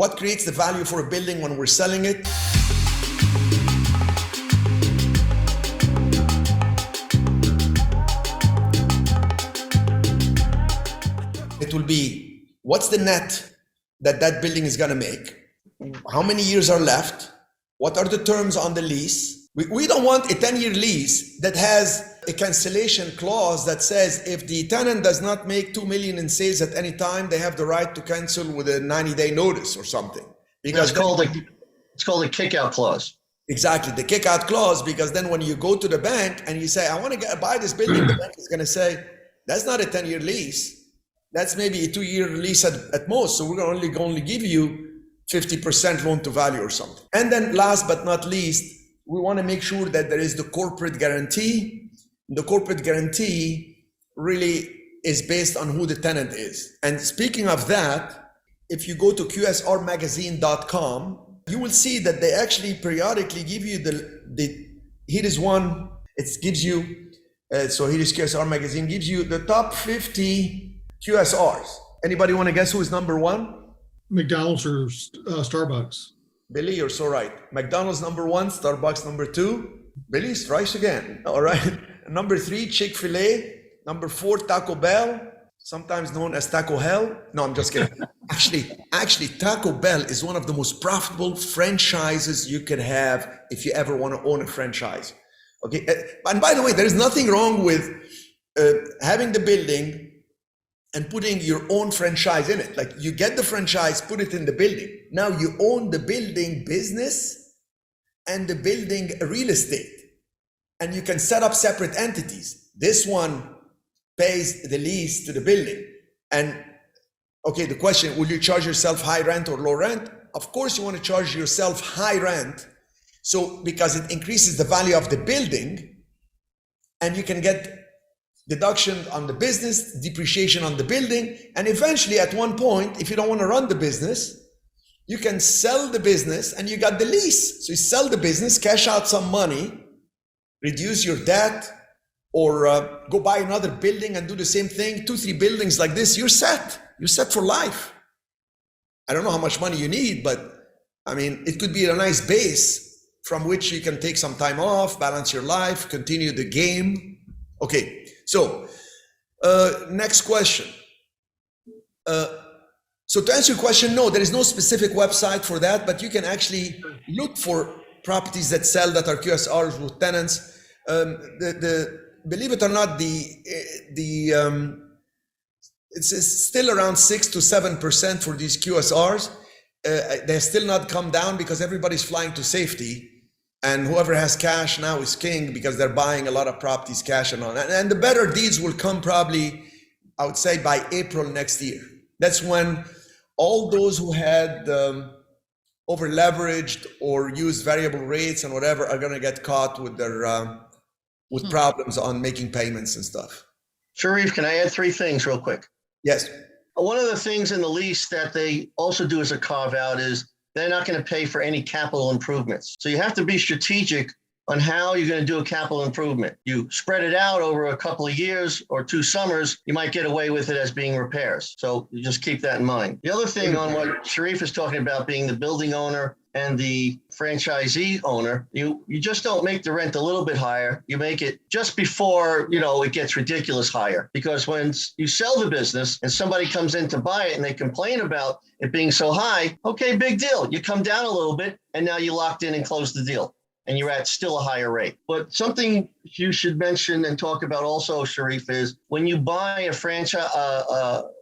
what creates the value for a building when we're selling it. It will be, what's the net that building is gonna make? How many years are left? What are the terms on the lease? We don't want a 10-year lease that has a cancellation clause that says if the tenant does not make 2 million in sales at any time, they have the right to cancel with a 90-day notice or something. Because it's called a kick-out clause. Exactly, the kick-out clause, because then when you go to the bank and you say, I want to buy this building, the bank is going to say, that's not a 10-year lease. That's maybe a 2-year lease at most. So we're going to only give you 50% loan to value or something. And then last but not least, we want to make sure that there is the corporate guarantee. The corporate guarantee really is based on who the tenant is. And speaking of that, if you go to qsrmagazine.com, you will see that they actually periodically give you here is one, it gives you, so here is QSR Magazine, gives you the top 50 QSRs. Anybody want to guess who is number one? McDonald's or Starbucks. Billy, you're so right. McDonald's number one, Starbucks number two. Billy strikes again. All right. Number three, Chick-fil-A. Number four, Taco Bell, sometimes known as Taco Hell. No, I'm just kidding. Actually, Taco Bell is one of the most profitable franchises you can have if you ever want to own a franchise. Okay. And by the way, there is nothing wrong with having the building and putting your own franchise in it. Like you get the franchise, put it in the building. Now you own the building business and the building real estate. And you can set up separate entities. This one pays the lease to the building. And okay, the question, will you charge yourself high rent or low rent? Of course you want to charge yourself high rent. So because it increases the value of the building and you can get deduction on the business, depreciation on the building, and eventually at one point, if you don't want to run the business, you can sell the business and you got the lease. So you sell the business, cash out some money, reduce your debt, or go buy another building and do the same thing, 2-3 buildings like this, you're set. You're set for life. I don't know how much money you need, but I mean, it could be a nice base from which you can take some time off, balance your life, continue the game. Okay. So, next question. So to answer your question, no, there is no specific website for that, but you can actually look for properties that sell that are QSRs with tenants. Believe it or not, it's still around 6 to 7% for these QSRs. They have still not come down because everybody's flying to safety. And whoever has cash now is king because they're buying a lot of properties cash and on. And the better deals will come probably, I would say, by April next year. That's when all those who had over leveraged or used variable rates and whatever are going to get caught with their with problems on making payments and stuff. Cherif, can I add 3 things real quick? Yes. One of the things in the lease that they also do as a carve out is they're not going to pay for any capital improvements. So you have to be strategic on how you're going to do a capital improvement. You spread it out over a couple of years or 2 summers, you might get away with it as being repairs. So you just keep that in mind. The other thing on what Cherif is talking about being the building owner and the franchisee owner, you just don't make the rent a little bit higher. You make it just before, it gets ridiculous higher. Because when you sell the business and somebody comes in to buy it and they complain about it being so high, okay, big deal. You come down a little bit and now you locked in and closed the deal and you're at still a higher rate. But something you should mention and talk about also, Cherif, is when you buy a franchise,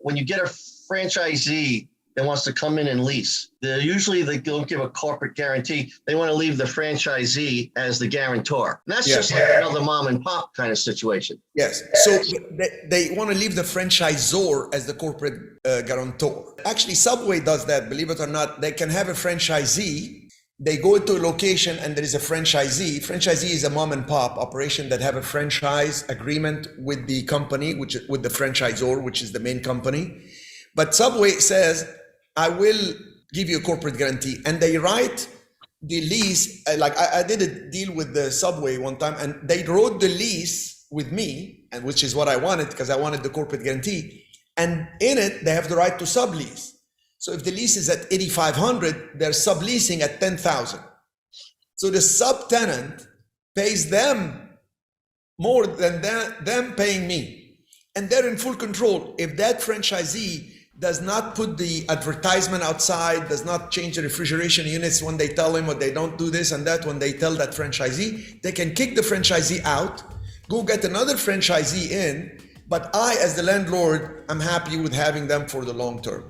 when you get a franchisee that wants to come in and lease, usually they don't give a corporate guarantee. They want to leave the franchisee as the guarantor. And that's just like another mom and pop kind of situation. Yes. So they want to leave the franchisor as the corporate guarantor. Actually, Subway does that, believe it or not. They can have a franchisee. They go to a location and there is a franchisee. Franchisee is a mom and pop operation that have a franchise agreement with the company, with the franchisor, which is the main company. But Subway says, I will give you a corporate guarantee. And they write the lease, like I did a deal with the Subway one time and they wrote the lease with me, and which is what I wanted because I wanted the corporate guarantee. And in it, they have the right to sublease. So if the lease is at 8,500, they're subleasing at 10,000. So the subtenant pays them more than them paying me. And they're in full control. If that franchisee does not put the advertisement outside, does not change the refrigeration units when they tell him, or they don't do this and that when they tell that franchisee, they can kick the franchisee out, go get another franchisee in, but I, as the landlord, I'm happy with having them for the long term.